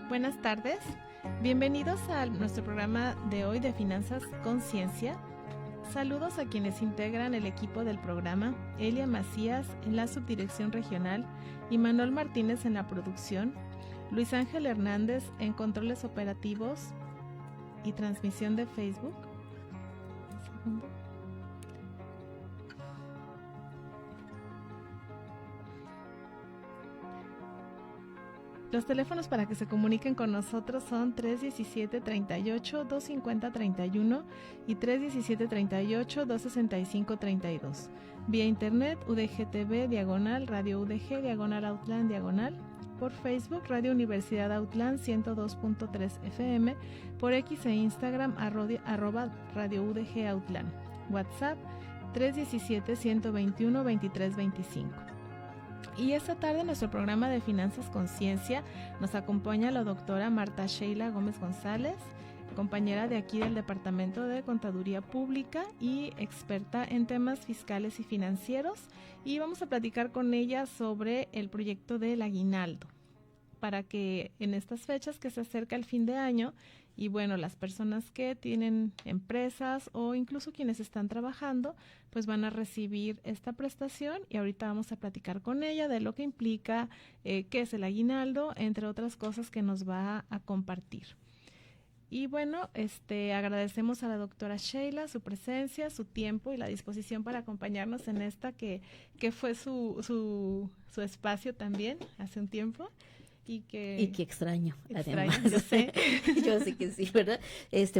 Buenas tardes, bienvenidos a nuestro programa de hoy de Finanzas con Ciencia. Saludos a quienes integran el equipo del programa, Elia Macías en la subdirección regional y Manuel Martínez en la producción, Luis Ángel Hernández en controles operativos y transmisión de Facebook. Un segundo. Los teléfonos para que se comuniquen con nosotros son 317-38-250-31 y 317-38-265-32. Vía internet, UDGTV, /Radio UDG, /Outland, por Facebook, Radio Universidad Outland 102.3 FM, por X e Instagram, @Radio UDG Outland. WhatsApp, 317-121-2325. Y esta tarde en nuestro programa de Finanzas con Ciencia nos acompaña la doctora Marta Sheila Gómez González, compañera de aquí del Departamento de Contaduría Pública y experta en temas fiscales y financieros, y vamos a platicar con ella sobre el proyecto del aguinaldo, para que en estas fechas que se acerca el fin de año, y bueno, las personas que tienen empresas o incluso quienes están trabajando, pues van a recibir esta prestación, y ahorita vamos a platicar con ella de lo que implica, qué es el aguinaldo, entre otras cosas que nos va a compartir. Y bueno, agradecemos a la doctora Sheila su presencia, su tiempo y la disposición para acompañarnos en esta que fue su espacio también hace un tiempo. Y que extraño, además. Yo sé. Yo sé que sí, ¿verdad?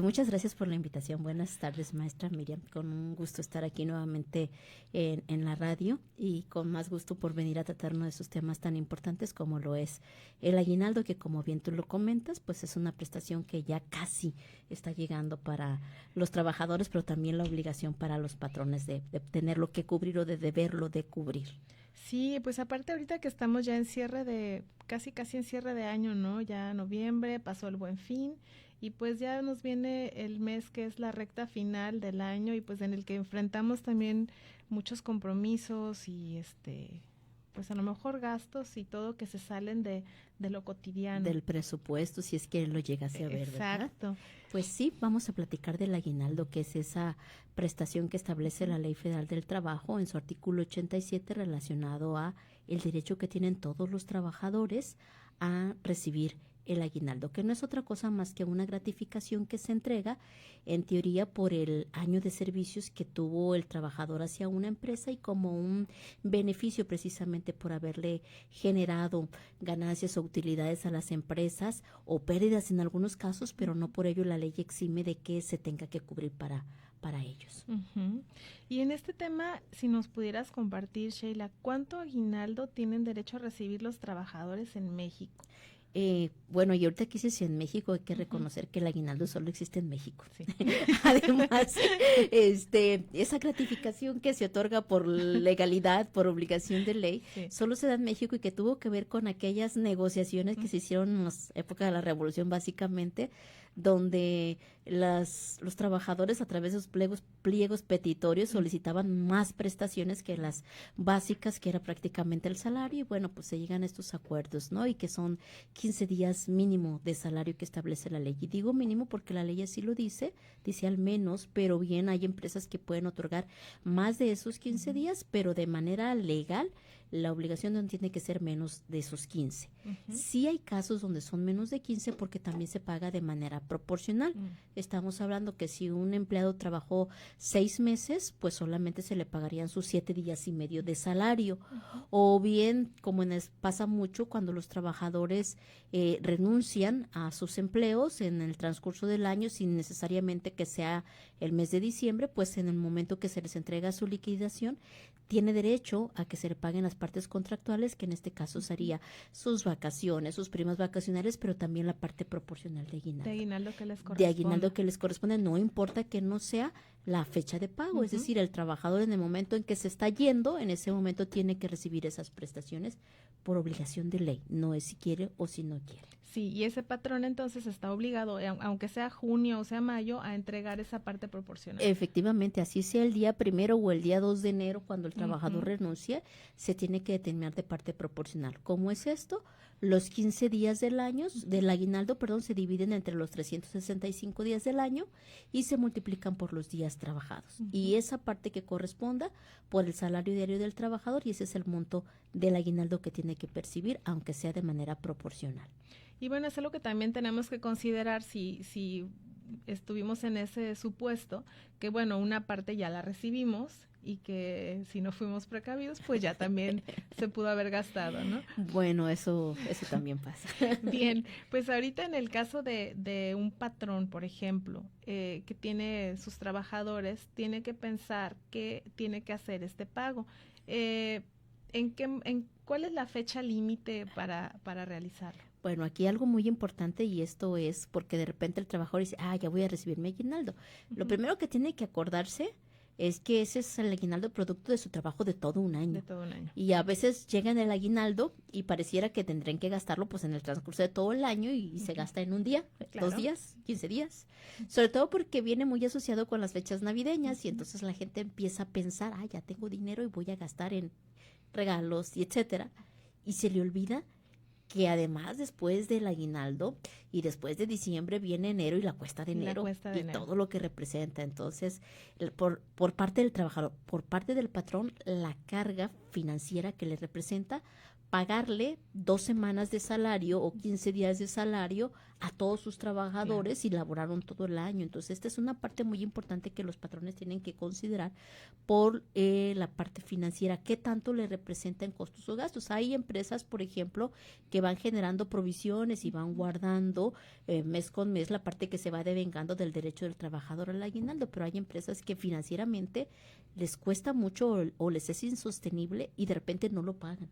Muchas gracias por la invitación. Buenas tardes, maestra Miriam. Con un gusto estar aquí nuevamente en la radio, y con más gusto por venir a tratar uno de esos temas tan importantes como lo es el aguinaldo, que como bien tú lo comentas, pues es una prestación que ya casi está llegando para los trabajadores, pero también la obligación para los patrones de tenerlo que cubrir o de deberlo de cubrir. Sí, pues aparte ahorita que estamos ya en cierre casi en cierre de año, ¿no? Ya noviembre, pasó el Buen Fin, y pues ya nos viene el mes que es la recta final del año, y pues en el que enfrentamos también muchos compromisos y pues a lo mejor gastos y todo que se salen de lo cotidiano. Del presupuesto, si es que lo llegase a ver, ¿verdad? Exacto. Pues sí, vamos a platicar del aguinaldo, que es esa prestación que establece la Ley Federal del Trabajo en su artículo 87, relacionado a el derecho que tienen todos los trabajadores a recibir el aguinaldo, que no es otra cosa más que una gratificación que se entrega, en teoría, por el año de servicios que tuvo el trabajador hacia una empresa, y como un beneficio precisamente por haberle generado ganancias o utilidades a las empresas, o pérdidas en algunos casos, pero no por ello la ley exime de que se tenga que cubrir para ellos. Uh-huh. Y en este tema, si nos pudieras compartir, Sheila, ¿cuánto aguinaldo tienen derecho a recibir los trabajadores en México? Bueno, y ahorita que dices en México, hay que reconocer que el aguinaldo solo existe en México. Sí. Además, esa gratificación que se otorga por legalidad, por obligación de ley, sí, solo se da en México, y que tuvo que ver con aquellas negociaciones que se hicieron en la época de la Revolución, básicamente, donde los trabajadores, a través de sus pliegos petitorios, solicitaban más prestaciones que las básicas, que era prácticamente el salario, y bueno, pues se llegan a estos acuerdos, ¿no? Y que son 15 días mínimo de salario que establece la ley. Y digo mínimo porque la ley así lo dice al menos, pero bien hay empresas que pueden otorgar más de esos 15 días, pero de manera legal la obligación no tiene que ser menos de esos 15. Uh-huh. Sí hay casos donde son menos de 15 porque también se paga de manera proporcional. Uh-huh. Estamos hablando que si un empleado trabajó 6 meses, pues solamente se le pagarían sus 7 días y medio de salario. Uh-huh. O bien, como pasa mucho cuando los trabajadores renuncian a sus empleos en el transcurso del año, sin necesariamente que sea el mes de diciembre, pues en el momento que se les entrega su liquidación, tiene derecho a que se le paguen las partes contractuales, que en este caso sería sus vacaciones, sus primas vacacionales, pero también la parte proporcional de aguinaldo. De aguinaldo que les corresponde. De aguinaldo que les corresponde, no importa que no sea la fecha de pago, es decir, el trabajador en el momento en que se está yendo, en ese momento tiene que recibir esas prestaciones por obligación de ley, no es si quiere o si no quiere. Sí, y ese patrón entonces está obligado, aunque sea junio o sea mayo, a entregar esa parte proporcional. Efectivamente, así sea el día 1 o el día 2 de enero cuando el trabajador renuncia, se tiene que determinar de parte proporcional. ¿Cómo es esto? Los 15 días del año, del aguinaldo, se dividen entre los 365 días del año y se multiplican por los días trabajados. Y esa parte que corresponda por el salario diario del trabajador, y ese es el monto del aguinaldo que tiene que percibir, aunque sea de manera proporcional. Y bueno, es algo que también tenemos que considerar si estuvimos en ese supuesto, que bueno, una parte ya la recibimos y que si no fuimos precavidos, pues ya también se pudo haber gastado, ¿no? Bueno, eso también pasa. Bien, pues ahorita en el caso de un patrón, por ejemplo, que tiene sus trabajadores, tiene que pensar que tiene que hacer este pago. ¿Cuál es la fecha límite para realizarlo? Bueno, aquí algo muy importante, y esto es porque de repente el trabajador dice, ya voy a recibir mi aguinaldo. Lo primero que tiene que acordarse es que ese es el aguinaldo producto de su trabajo de todo un año. De todo un año. Y a veces llegan el aguinaldo y pareciera que tendrán que gastarlo pues en el transcurso de todo el año y se gasta en un día, claro. 2 días, 15 días. Sobre todo porque viene muy asociado con las fechas navideñas y entonces la gente empieza a pensar, ya tengo dinero y voy a gastar en regalos y etcétera. Y se le olvida que además después del aguinaldo y después de diciembre viene enero y la cuesta de enero y todo lo que representa. Entonces, por parte del trabajador, por parte del patrón, la carga financiera que le representa pagarle 2 semanas de salario o 15 días de salario a todos sus trabajadores, claro, y laboraron todo el año. Entonces, esta es una parte muy importante que los patrones tienen que considerar por la parte financiera, qué tanto le representa en costos o gastos. Hay empresas, por ejemplo, que van generando provisiones y van guardando mes con mes la parte que se va devengando del derecho del trabajador al aguinaldo, pero hay empresas que financieramente les cuesta mucho o les es insostenible y de repente no lo pagan.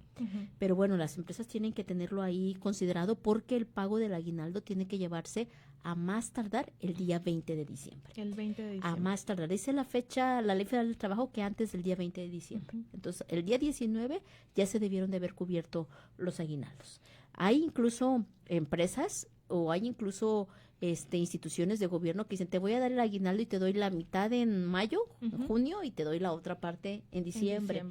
Pero bueno, las empresas tienen que tenerlo ahí considerado porque el pago del aguinaldo tiene que llevarse a más tardar el día 20 de diciembre. El 20 de diciembre. A más tardar. Esa es la fecha, la Ley Federal del Trabajo, que antes del día 20 de diciembre. Entonces, el día 19 ya se debieron de haber cubierto los aguinaldos. Hay incluso empresas o hay incluso instituciones de gobierno que dicen, te voy a dar el aguinaldo y te doy la mitad en mayo, en junio, y te doy la otra parte en diciembre.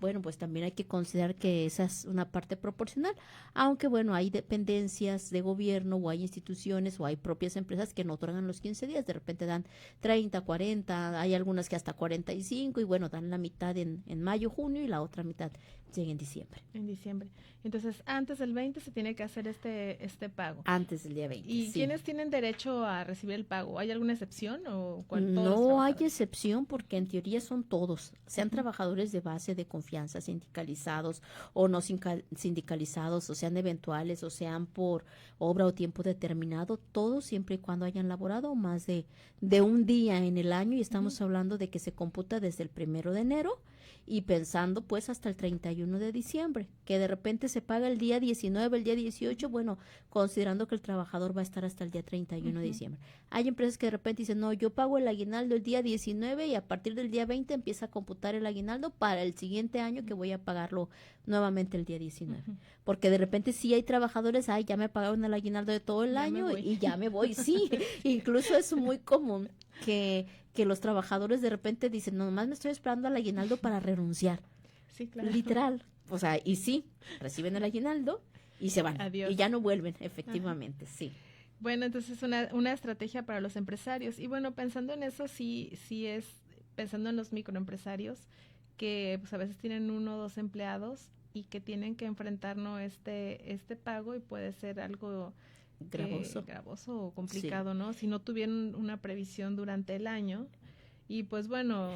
Bueno, pues también hay que considerar que esa es una parte proporcional, aunque bueno, hay dependencias de gobierno o hay instituciones o hay propias empresas que no otorgan los 15 días, de repente dan 30, 40, hay algunas que hasta 45 y bueno, dan la mitad en mayo, junio y la otra mitad llega en diciembre. En diciembre. Entonces, antes del 20 se tiene que hacer este pago. Antes del día 20, ¿Y sí. quiénes tienen derecho a recibir el pago? ¿Hay alguna excepción o No hay excepción porque en teoría son todos, sean trabajadores de base de confianza, sindicalizados o no sindicalizados, o sean eventuales o sean por obra o tiempo determinado, todos siempre y cuando hayan laborado más de un día en el año, y estamos hablando de que se computa desde el 1 de enero y pensando pues hasta el 31 de diciembre, que de repente se paga el día 19, el día 18, bueno, considerando que el trabajador va a estar hasta el día 31 de diciembre. Hay empresas que de repente dicen, no, yo pago el aguinaldo el día 19 y a partir del día 20 empieza a computar el aguinaldo para el siguiente año que voy a pagarlo nuevamente el día 19. Porque de repente sí hay trabajadores, ya me pagaron el aguinaldo de todo el año y ya me voy, sí. Incluso es muy común que los trabajadores de repente dicen, no, nomás me estoy esperando al aguinaldo para renunciar. Sí, claro. Literal. O sea, y sí, reciben el aguinaldo y se van. Adiós. Y ya no vuelven, efectivamente, sí. Bueno, entonces una estrategia para los empresarios. Y bueno, pensando en eso, sí es, pensando en los microempresarios, que pues a veces tienen 1 o 2 empleados y que tienen que enfrentar, ¿no?, este pago, y puede ser algo gravoso o complicado, sí, ¿no? Si no tuvieron una previsión durante el año y pues bueno,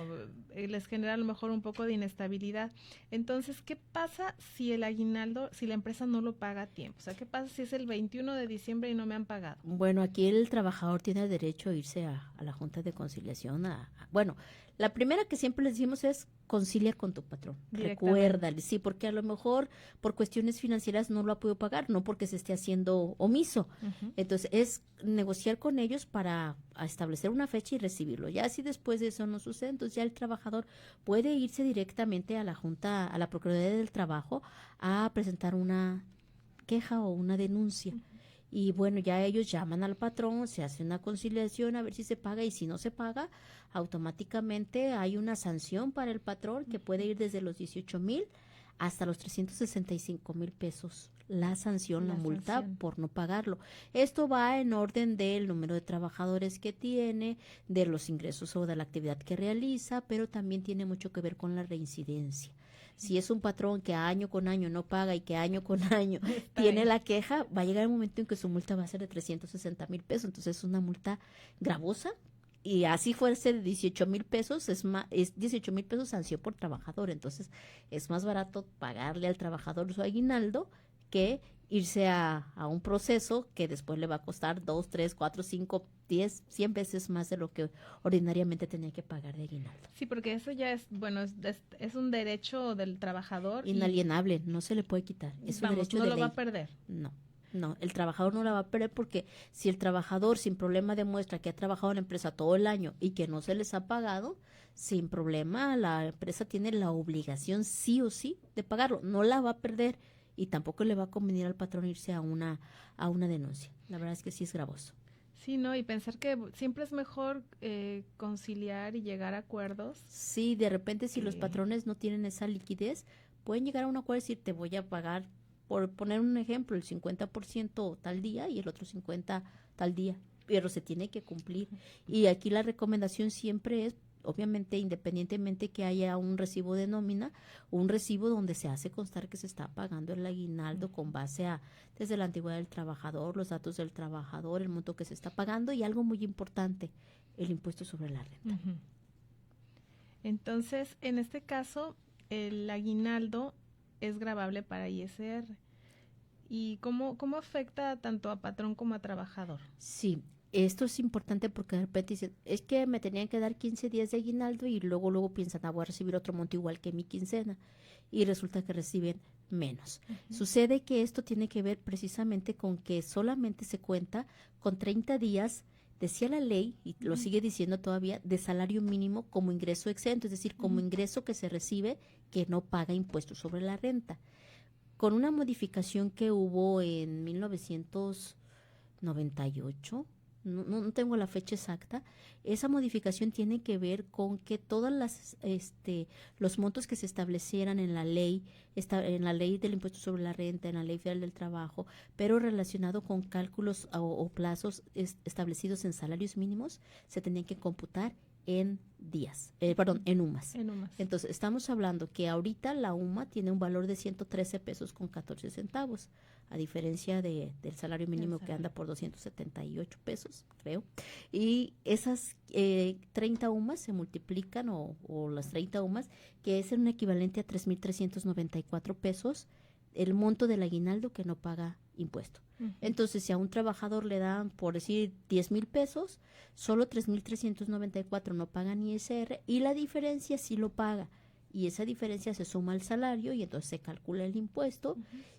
les genera a lo mejor un poco de inestabilidad. Entonces, ¿qué pasa si el aguinaldo, si la empresa no lo paga a tiempo? O sea, ¿qué pasa si es el 21 de diciembre y no me han pagado? Bueno, aquí el trabajador tiene el derecho a irse a la Junta de Conciliación. Bueno, La primera que siempre les decimos es concilia con tu patrón. Recuérdale, sí, porque a lo mejor por cuestiones financieras no lo ha podido pagar, no porque se esté haciendo omiso. Entonces, es negociar con ellos para establecer una fecha y recibirlo. Ya si después de eso no sucede, entonces ya el trabajador puede irse directamente a la Junta, a la Procuraduría del Trabajo, a presentar una queja o una denuncia. Y bueno, ya ellos llaman al patrón, se hace una conciliación a ver si se paga, y si no se paga, automáticamente hay una sanción para el patrón que puede ir desde los 18,000 hasta los 365,000 pesos. La sanción, la multa por no pagarlo. Esto va en orden del número de trabajadores que tiene, de los ingresos o de la actividad que realiza, pero también tiene mucho que ver con la reincidencia. Si es un patrón que año con año no paga y que año con año tiene la queja, va a llegar un momento en que su multa va a ser de 360,000 pesos. Entonces es una multa gravosa, y así fuese de 18,000 pesos, es 18,000 pesos sanción por trabajador. Entonces es más barato pagarle al trabajador su aguinaldo que irse a un proceso que después le va a costar 2, 3, 4, 5, 10, 100 veces más de lo que ordinariamente tenía que pagar de aguinaldo. Sí, porque eso ya es, bueno, es un derecho del trabajador. Inalienable, no se le puede quitar. Es un derecho de ley. No lo va a perder. No, el trabajador no la va a perder, porque si el trabajador sin problema demuestra que ha trabajado en la empresa todo el año y que no se les ha pagado, sin problema la empresa tiene la obligación sí o sí de pagarlo. No la va a perder, y tampoco le va a convenir al patrón irse a una denuncia. La verdad es que sí es gravoso. Sí, ¿no? Y pensar que siempre es mejor conciliar y llegar a acuerdos. Sí, de repente si los patrones no tienen esa liquidez, pueden llegar a un acuerdo y decir, te voy a pagar, por poner un ejemplo, el 50% tal día y el otro 50% tal día, pero se tiene que cumplir. Y aquí la recomendación siempre es, obviamente, independientemente que haya un recibo de nómina, un recibo donde se hace constar que se está pagando el aguinaldo con base a, desde la antigüedad del trabajador, los datos del trabajador, el monto que se está pagando, y algo muy importante, el impuesto sobre la renta. Entonces, en este caso, el aguinaldo es gravable para ISR. ¿Y cómo afecta tanto a patrón como a trabajador? Sí, esto es importante porque de repente dicen, es que me tenían que dar 15 días de aguinaldo, y luego piensan, voy a recibir otro monto igual que mi quincena, y resulta que reciben menos. Sucede que esto tiene que ver precisamente con que solamente se cuenta con 30 días, decía la ley, y lo sigue diciendo todavía, de salario mínimo como ingreso exento, es decir, como ingreso que se recibe que no paga impuestos sobre la renta. Con una modificación que hubo en 1998, no tengo la fecha exacta, esa modificación tiene que ver con que todas los montos que se establecieran en la ley del impuesto sobre la renta, en la ley federal del trabajo, pero relacionado con cálculos o plazos establecidos en salarios mínimos, se tenían que computar en días, en UMAS. Entonces, estamos hablando que ahorita la UMA tiene un valor de 113 pesos con 14 centavos, a diferencia del salario mínimo que anda por 278 pesos, creo. Y esas 30 UMAS se multiplican, o las 30 UMAS, que es un equivalente a 3,394 pesos, el monto del aguinaldo que no paga impuesto. Entonces, si a un trabajador le dan, por decir, 10,000 pesos, solo 3,394 no pagan ISR, y la diferencia sí lo paga. Y esa diferencia se suma al salario, y entonces se calcula el impuesto.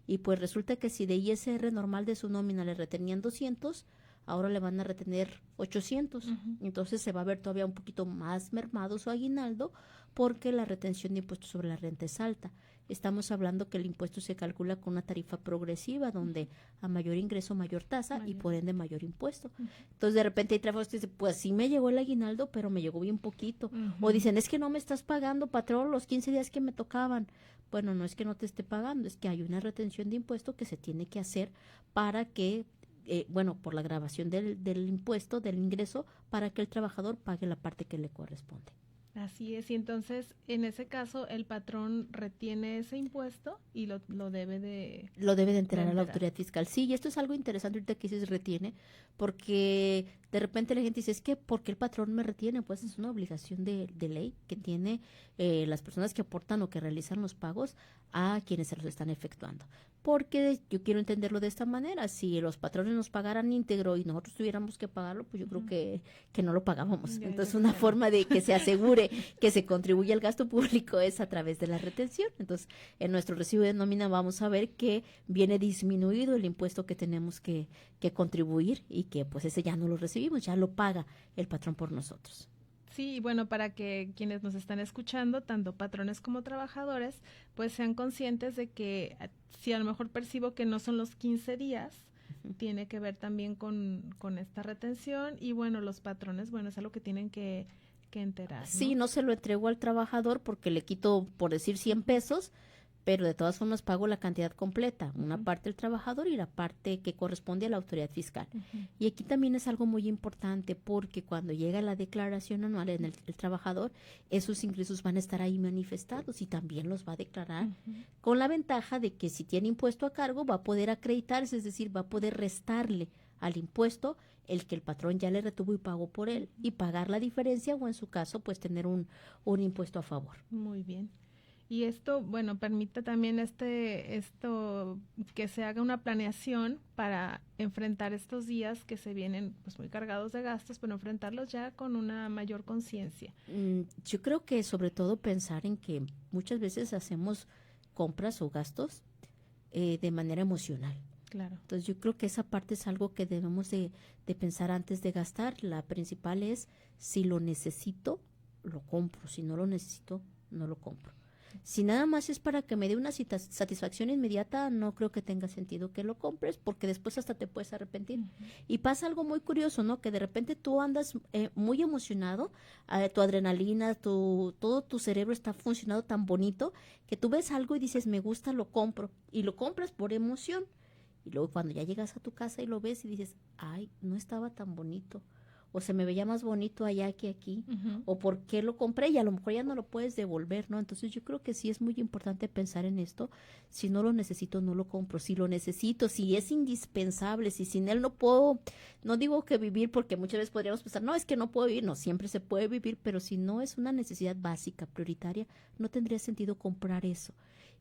Y pues resulta que si de ISR normal de su nómina le retenían 200, ahora le van a retener 800. Entonces se va a ver todavía un poquito más mermado su aguinaldo, porque la retención de impuestos sobre la renta es alta. Estamos hablando que el impuesto se calcula con una tarifa progresiva, donde a mayor ingreso, mayor tasa, y por ende mayor impuesto. Entonces, de repente hay trabajadores que dicen, pues sí me llegó el aguinaldo, pero me llegó bien poquito. O dicen, es que no me estás pagando, patrón, los 15 días que me tocaban. Bueno, no es que no te esté pagando, es que hay una retención de impuesto que se tiene que hacer para que, por la grabación del impuesto, del ingreso, para que el trabajador pague la parte que le corresponde. Así es, y entonces en ese caso el patrón retiene ese impuesto y lo debe de... Lo debe de enterar a la autoridad fiscal. Sí, y esto es algo interesante ahorita que se retiene, porque De repente la gente dice, es que ¿por qué el patrón me retiene? Pues es una obligación de ley que tiene las personas que aportan o que realizan los pagos a quienes se los están efectuando. Porque yo quiero entenderlo de esta manera, si los patrones nos pagaran íntegro y nosotros tuviéramos que pagarlo, pues yo creo que no lo pagábamos. Entonces una forma de que se asegure que se contribuye al gasto público es a través de la retención. Entonces en nuestro recibo de nómina vamos a ver que viene disminuido el impuesto que tenemos que contribuir y que pues ese ya no lo recibimos, ya lo paga el patrón por nosotros. Sí, bueno, para que quienes nos están escuchando, tanto patrones como trabajadores, pues sean conscientes de que si a lo mejor percibo que no son los 15 días, tiene que ver también con esta retención y bueno, los patrones, bueno, es algo que tienen que enterar, ¿no? Sí, no se lo entrego al trabajador porque le quito, por decir, 100 pesos, pero de todas formas pago la cantidad completa, una parte del trabajador y la parte que corresponde a la autoridad fiscal. Y aquí también es algo muy importante porque cuando llega la declaración anual en el trabajador, esos ingresos van a estar ahí manifestados y también los va a declarar con la ventaja de que si tiene impuesto a cargo va a poder acreditarse, es decir, va a poder restarle al impuesto el que el patrón ya le retuvo y pagó por él y pagar la diferencia o en su caso pues tener un impuesto a favor. Muy bien. Y esto, bueno, permite también esto que se haga una planeación para enfrentar estos días que se vienen pues muy cargados de gastos, pero enfrentarlos ya con una mayor conciencia. Yo creo que sobre todo pensar en que muchas veces hacemos compras o gastos de manera emocional. Claro. Entonces yo creo que esa parte es algo que debemos de pensar antes de gastar. La principal es si lo necesito, lo compro. Si no lo necesito, no lo compro. Si nada más es para que me dé una satisfacción inmediata, no creo que tenga sentido que lo compres porque después hasta te puedes arrepentir. Y pasa algo muy curioso, ¿no? Que de repente tú andas muy emocionado, tu adrenalina, todo tu cerebro está funcionando tan bonito que tú ves algo y dices, me gusta, lo compro. Y lo compras por emoción. Y luego cuando ya llegas a tu casa y lo ves y dices, ay, no estaba tan bonito. O se me veía más bonito allá que aquí, o por qué lo compré y a lo mejor ya no lo puedes devolver, ¿no? Entonces yo creo que sí es muy importante pensar en esto. Si no lo necesito, no lo compro. Si lo necesito, si es indispensable, si sin él no puedo, no digo que vivir porque muchas veces podríamos pensar, no, es que no puedo vivir, no, siempre se puede vivir, pero si no es una necesidad básica, prioritaria, no tendría sentido comprar eso.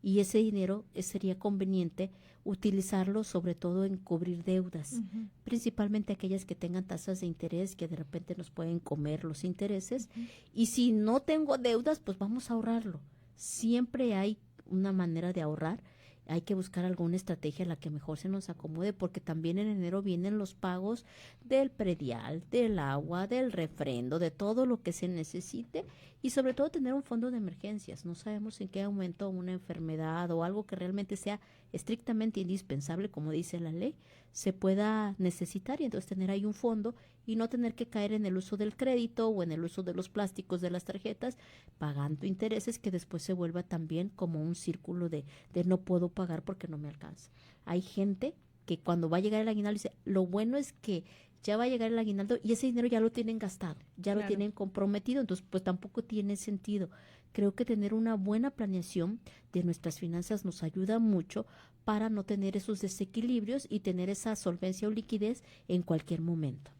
Y ese dinero sería conveniente utilizarlo sobre todo en cubrir deudas, principalmente aquellas que tengan tasas de interés que de repente nos pueden comer los intereses. Y si no tengo deudas, pues vamos a ahorrarlo. Siempre hay una manera de ahorrar. Hay que buscar alguna estrategia en la que mejor se nos acomode porque también en enero vienen los pagos del predial, del agua, del refrendo, de todo lo que se necesite y sobre todo tener un fondo de emergencias. No sabemos en qué momento una enfermedad o algo que realmente sea estrictamente indispensable, como dice la ley, se pueda necesitar y entonces tener ahí un fondo y no tener que caer en el uso del crédito o en el uso de los plásticos de las tarjetas, pagando intereses que después se vuelva también como un círculo de no puedo pagar porque no me alcanza. Hay gente que cuando va a llegar el aguinaldo dice, lo bueno es que ya va a llegar el aguinaldo y ese dinero ya lo tienen gastado, ya lo tienen comprometido, entonces pues tampoco tiene sentido. Creo que tener una buena planeación de nuestras finanzas nos ayuda mucho para no tener esos desequilibrios y tener esa solvencia o liquidez en cualquier momento.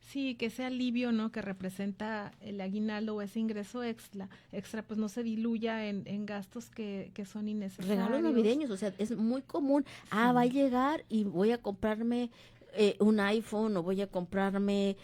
Sí, que ese alivio, ¿no?, que representa el aguinaldo o ese ingreso extra pues no se diluya en gastos que son innecesarios. Regalos navideños, o sea, es muy común. Sí. Va a llegar y voy a comprarme un iPhone o voy a comprarme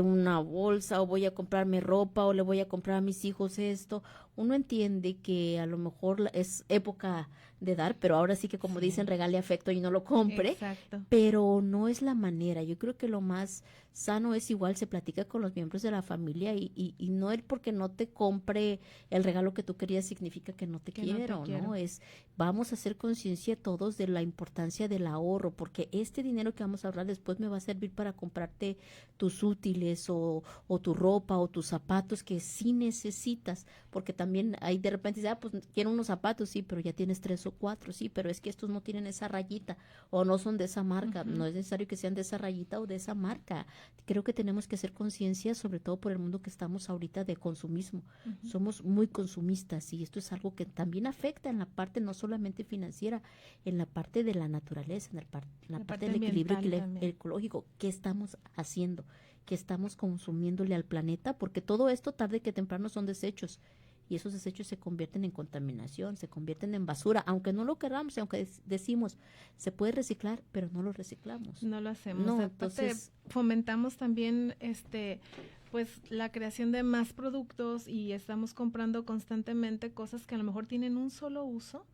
una bolsa o voy a comprarme ropa o le voy a comprar a mis hijos esto. Uno entiende que a lo mejor es época de dar, pero ahora sí que como dicen, regale afecto y no lo compre. Exacto. Pero no es la manera. Yo creo que lo más sano es igual, se platica con los miembros de la familia y no el porque no te compre el regalo que tú querías significa que no te quiero, ¿no? Es, vamos a hacer conciencia todos de la importancia del ahorro, porque este dinero que vamos a ahorrar después me va a servir para comprarte tus útiles o tu ropa o tus zapatos que sí necesitas, porque también ahí de repente dices, pues quiero unos zapatos, sí, pero ya tienes 3 o 4, sí, pero es que estos no tienen esa rayita o no son de esa marca, no es necesario que sean de esa rayita o de esa marca. Creo que tenemos que hacer conciencia, sobre todo por el mundo que estamos ahorita de consumismo. Somos muy consumistas y esto es algo que también afecta en la parte no solamente financiera, en la parte de la naturaleza, en la parte del equilibrio ecológico. ¿Qué estamos haciendo? que estamos consumiéndole al planeta, porque todo esto tarde que temprano son desechos. Y esos desechos se convierten en contaminación, se convierten en basura, aunque no lo queramos, aunque decimos, se puede reciclar, pero no lo reciclamos. No lo hacemos. No, entonces fomentamos también pues la creación de más productos y estamos comprando constantemente cosas que a lo mejor tienen un solo uso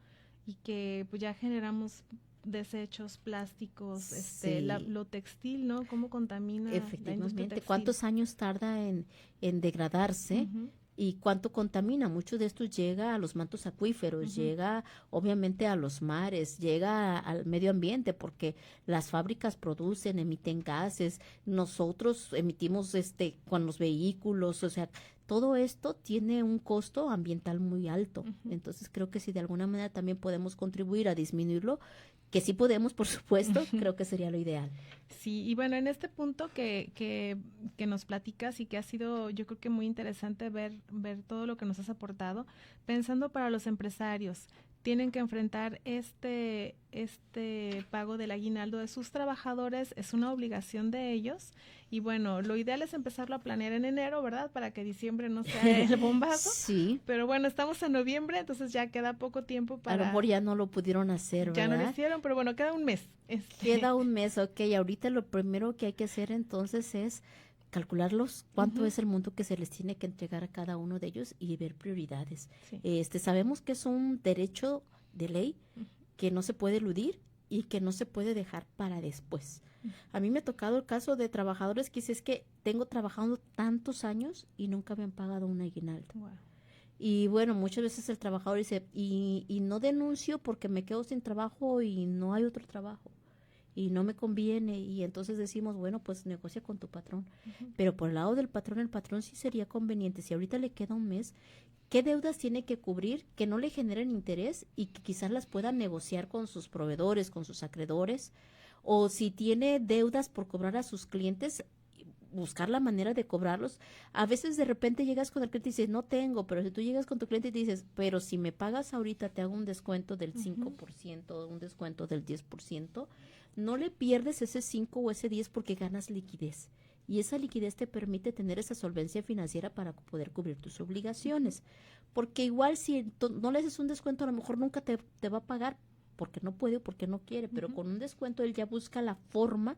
y que pues ya generamos desechos, plásticos, sí. Lo textil, ¿no? ¿Cómo contamina? Efectivamente, ¿cuántos años tarda en degradarse? Uh-huh. ¿Y cuánto contamina? Mucho de esto llega a los mantos acuíferos, uh-huh. llega obviamente a los mares, llega al medio ambiente, porque las fábricas producen, emiten gases, nosotros emitimos con los vehículos, o sea, todo esto tiene un costo ambiental muy alto. Uh-huh. Entonces creo que si de alguna manera también podemos contribuir a disminuirlo, que sí podemos, por supuesto, creo que sería lo ideal. Sí, y bueno, en este punto que nos platicas y que ha sido, yo creo que muy interesante ver todo lo que nos has aportado, pensando para los empresarios, tienen que enfrentar este pago del aguinaldo de sus trabajadores, es una obligación de ellos, y bueno, lo ideal es empezarlo a planear en enero, ¿verdad? Para que diciembre no sea el bombazo. Sí. Pero bueno, estamos en noviembre, entonces ya queda poco tiempo para... A lo mejor ya no lo pudieron hacer, ¿verdad? Ya no lo hicieron, pero bueno, queda un mes. Queda un mes, ok. Ahorita lo primero que hay que hacer entonces es calcularlos cuánto uh-huh. es el monto que se les tiene que entregar a cada uno de ellos y ver prioridades. Sí. Sabemos que es un derecho de ley uh-huh. que no se puede eludir y que no se puede dejar para después. Uh-huh. A mí me ha tocado el caso de trabajadores que dicen, es que tengo trabajando tantos años y nunca me han pagado un aguinaldo. Wow. Y bueno, muchas veces el trabajador dice, y no denuncio porque me quedo sin trabajo y no hay otro trabajo. Y no me conviene, y entonces decimos, bueno, pues negocia con tu patrón. Uh-huh. Pero por el lado del patrón, el patrón sí sería conveniente. Si ahorita le queda un mes, ¿qué deudas tiene que cubrir que no le generen interés y que quizás las pueda negociar con sus proveedores, con sus acreedores? O si tiene deudas por cobrar a sus clientes, buscar la manera de cobrarlos. A veces de repente llegas con el cliente y dices, no tengo, pero si tú llegas con tu cliente y dices, pero si me pagas ahorita te hago un descuento del 5%, un descuento del 10%, no le pierdes ese 5 o ese 10 porque ganas liquidez. Y esa liquidez te permite tener esa solvencia financiera para poder cubrir tus obligaciones. Porque igual si no le haces un descuento, a lo mejor nunca te va a pagar porque no puede o porque no quiere, pero con un descuento él ya busca la forma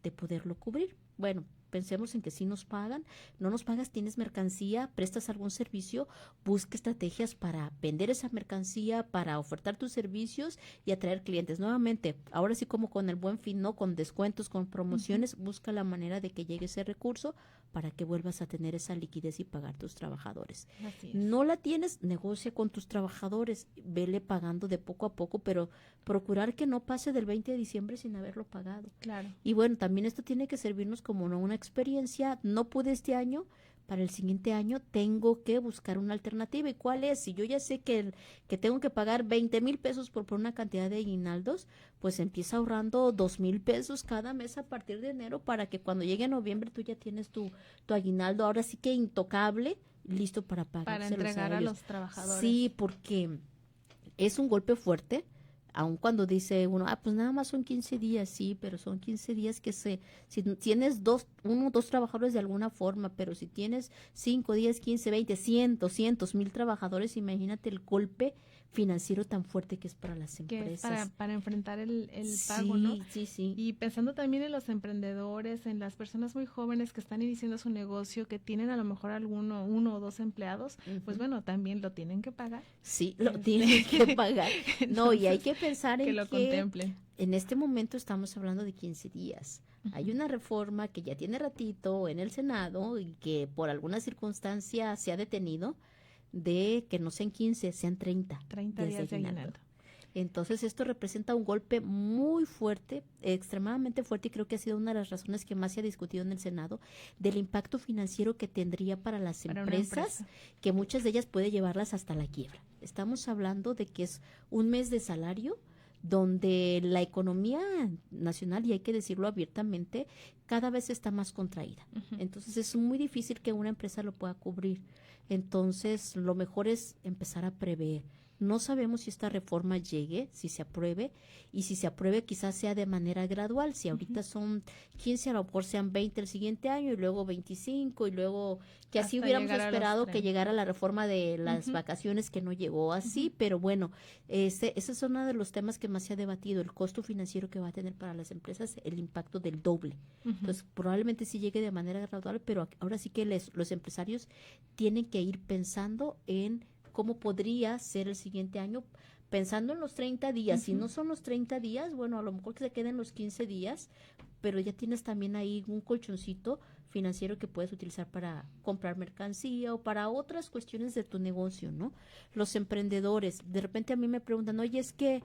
de poderlo cubrir. Bueno, pensemos en que si nos pagan, no nos pagas, tienes mercancía, prestas algún servicio, busca estrategias para vender esa mercancía, para ofertar tus servicios y atraer clientes. Nuevamente, ahora sí como con el Buen Fin, ¿no? Con descuentos, con promociones, busca la manera de que llegue ese recurso para que vuelvas a tener esa liquidez y pagar tus trabajadores. No la tienes, negocia con tus trabajadores, vele pagando de poco a poco, pero procurar que no pase del 20 de diciembre sin haberlo pagado. Claro. Y bueno, también esto tiene que servirnos como una experiencia. No pude este año, para el siguiente año tengo que buscar una alternativa. ¿Y cuál es? Si yo ya sé que tengo que pagar 20,000 pesos por una cantidad de aguinaldos, pues empieza ahorrando 2,000 pesos cada mes a partir de enero para que cuando llegue noviembre tú ya tienes tu aguinaldo, ahora sí que intocable, listo para pagar. Para entregar a los trabajadores. Sí, porque es un golpe fuerte. Aun cuando dice uno, pues nada más son 15 días, sí, pero son 15 días que si tienes uno o dos trabajadores de alguna forma, pero si tienes 5, 10, 15, 20, cientos, 1,000 trabajadores, imagínate el golpe financiero tan fuerte que es para las empresas. Que es para enfrentar el pago, ¿no? Sí. Y pensando también en los emprendedores, en las personas muy jóvenes que están iniciando su negocio, que tienen a lo mejor uno o dos empleados, pues bueno, también lo tienen que pagar. Sí, lo tienen que pagar. No, y hay que pensar en que lo contemplen. En este momento estamos hablando de 15 días. Hay una reforma que ya tiene ratito en el Senado y que por alguna circunstancia se ha detenido, de que no sean 15, sean 30 días de aguinaldo. Entonces esto representa un golpe muy fuerte, extremadamente fuerte, y creo que ha sido una de las razones que más se ha discutido en el Senado, del impacto financiero que tendría para las empresas, que muchas de ellas puede llevarlas hasta la quiebra. Estamos hablando de que es un mes de salario donde la economía nacional, y hay que decirlo abiertamente, cada vez está más contraída. Entonces es muy difícil que una empresa lo pueda cubrir. Entonces lo mejor es empezar a prever, No sabemos si esta reforma llegue, si se apruebe, y si se apruebe quizás sea de manera gradual. Si ahorita son 15, a lo mejor sean 20 el siguiente año, y luego 25, y luego que así hubiéramos esperado que llegara la reforma de las vacaciones, que no llegó así, pero bueno, ese es uno de los temas que más se ha debatido, el costo financiero que va a tener para las empresas, el impacto del doble. Entonces, probablemente sí llegue de manera gradual, pero ahora sí que los empresarios tienen que ir pensando en cómo podría ser el siguiente año, pensando en los 30 días. Si no son los 30 días, bueno, a lo mejor que se queden los 15 días, pero ya tienes también ahí un colchoncito financiero que puedes utilizar para comprar mercancía o para otras cuestiones de tu negocio, ¿no? Los emprendedores, de repente a mí me preguntan, oye, es que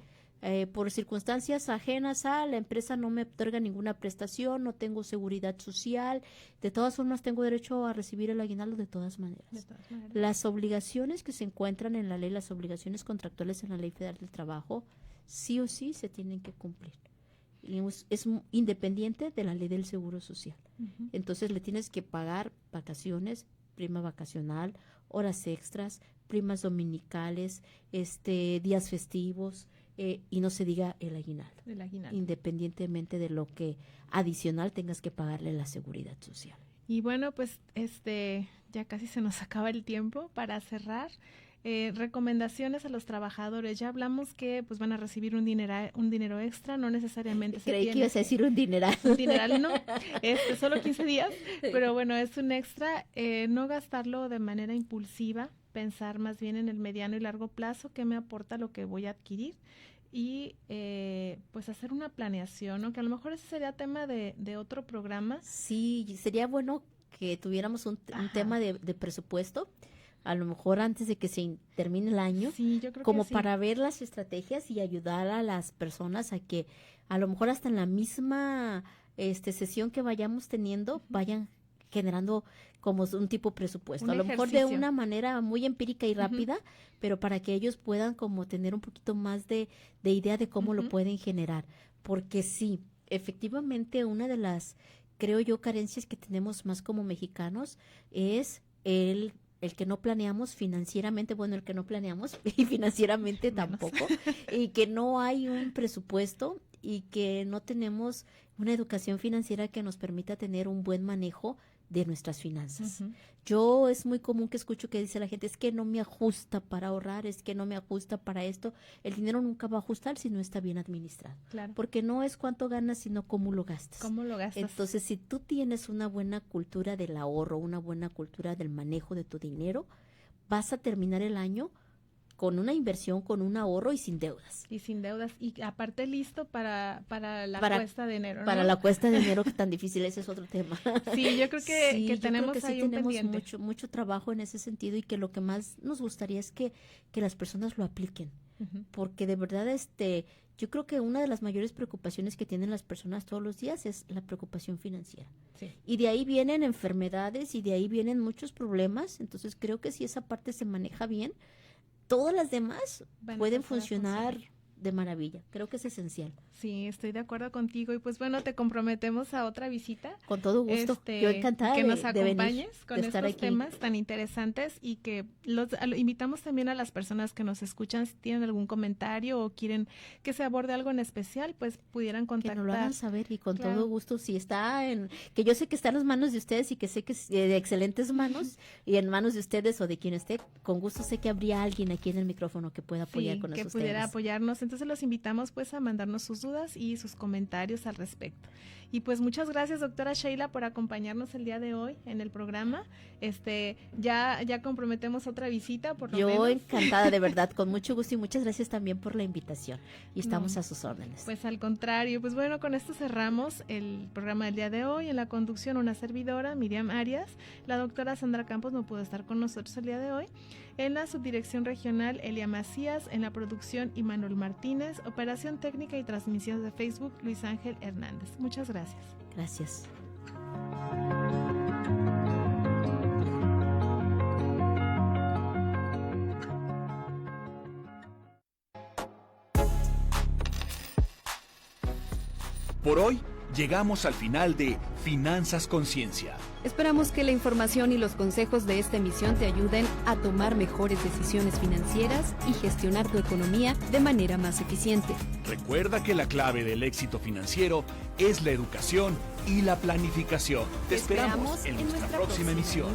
por circunstancias ajenas a la empresa no me otorga ninguna prestación, no tengo seguridad social, de todas formas tengo derecho a recibir el aguinaldo de todas maneras. Las obligaciones que se encuentran en la ley, las obligaciones contractuales en la Ley Federal del Trabajo, sí o sí se tienen que cumplir. Y es independiente de la ley del Seguro Social. Entonces le tienes que pagar vacaciones, prima vacacional, horas extras, primas dominicales, días festivos, y no se diga el aguinaldo, independientemente de lo que adicional tengas que pagarle la seguridad social. Y bueno, pues ya casi se nos acaba el tiempo para cerrar. Recomendaciones a los trabajadores. Ya hablamos que pues van a recibir un dinero extra, no necesariamente Creí que ibas a decir un dineral. Un dineral no, solo 15 días, pero bueno, es un extra. No gastarlo de manera impulsiva, pensar más bien en el mediano y largo plazo, qué me aporta lo que voy a adquirir, y pues hacer una planeación, ¿no? Que a lo mejor ese sería tema de otro programa. Sí, sería bueno que tuviéramos un tema de presupuesto, a lo mejor antes de que se termine el año, sí, yo creo como que sí, para ver las estrategias y ayudar a las personas a que a lo mejor hasta en la misma sesión que vayamos teniendo, vayan generando como un tipo presupuesto, a lo mejor de una manera muy empírica y rápida, pero para que ellos puedan como tener un poquito más de idea de cómo lo pueden generar, porque sí, efectivamente una de las, creo yo, carencias que tenemos más como mexicanos es el que no planeamos financieramente, bueno, el que no planeamos y financieramente tampoco, y que no hay un presupuesto y que no tenemos una educación financiera que nos permita tener un buen manejo de nuestras finanzas. Yo es muy común que escucho que dice la gente, es que no me ajusta para ahorrar, es que no me ajusta para esto. El dinero nunca va a ajustar si no está bien administrado. Claro. Porque no es cuánto ganas, sino cómo lo gastas. ¿Cómo lo gastas? Entonces, si tú tienes una buena cultura del ahorro, una buena cultura del manejo de tu dinero, vas a terminar el año con una inversión, con un ahorro y sin deudas. Y sin deudas. Y aparte listo para la cuesta de enero, ¿no? Para la cuesta de enero, que tan difícil ese es otro tema. Sí, yo creo que tenemos sí ahí un tenemos pendiente. mucho trabajo en ese sentido, y que lo que más nos gustaría es que las personas lo apliquen. Porque de verdad, yo creo que una de las mayores preocupaciones que tienen las personas todos los días es la preocupación financiera. Sí. Y de ahí vienen enfermedades y de ahí vienen muchos problemas. Entonces creo que si esa parte se maneja bien, todas las demás pueden funcionar de maravilla. Creo que es esencial. Sí, estoy de acuerdo contigo. Y pues bueno, te comprometemos a otra visita. Con todo gusto. Yo encantada que nos acompañes venir, con estos temas tan interesantes, y que invitamos también a las personas que nos escuchan, si tienen algún comentario o quieren que se aborde algo en especial, pues pudieran contactar. Que nos lo hagan saber, y con todo gusto, si está que yo sé que está en las manos de ustedes y que sé que es de excelentes manos y en manos de ustedes o de quien esté, con gusto sé que habría alguien aquí en el micrófono que pueda apoyar con esos temas. Que pudiera apoyarnos. Entonces los invitamos pues a mandarnos sus dudas y sus comentarios al respecto. Y pues muchas gracias, doctora Sheila, por acompañarnos el día de hoy en el programa. Ya comprometemos otra visita, por lo menos. Yo encantada, de verdad, con mucho gusto, y muchas gracias también por la invitación. Y estamos a sus órdenes. Pues al contrario, pues bueno, con esto cerramos el programa del día de hoy. En la conducción, una servidora, Miriam Arias. La doctora Sandra Campos no pudo estar con nosotros el día de hoy. En la subdirección regional, Elia Macías. En la producción, Imanuel Martínez. Operación técnica y transmisión de Facebook, Luis Ángel Hernández. Muchas gracias. Gracias. Por hoy llegamos al final de Finanzas Conciencia. Esperamos que la información y los consejos de esta emisión te ayuden a tomar mejores decisiones financieras y gestionar tu economía de manera más eficiente. Recuerda que la clave del éxito financiero es la educación y la planificación. Te esperamos en nuestra próxima emisión.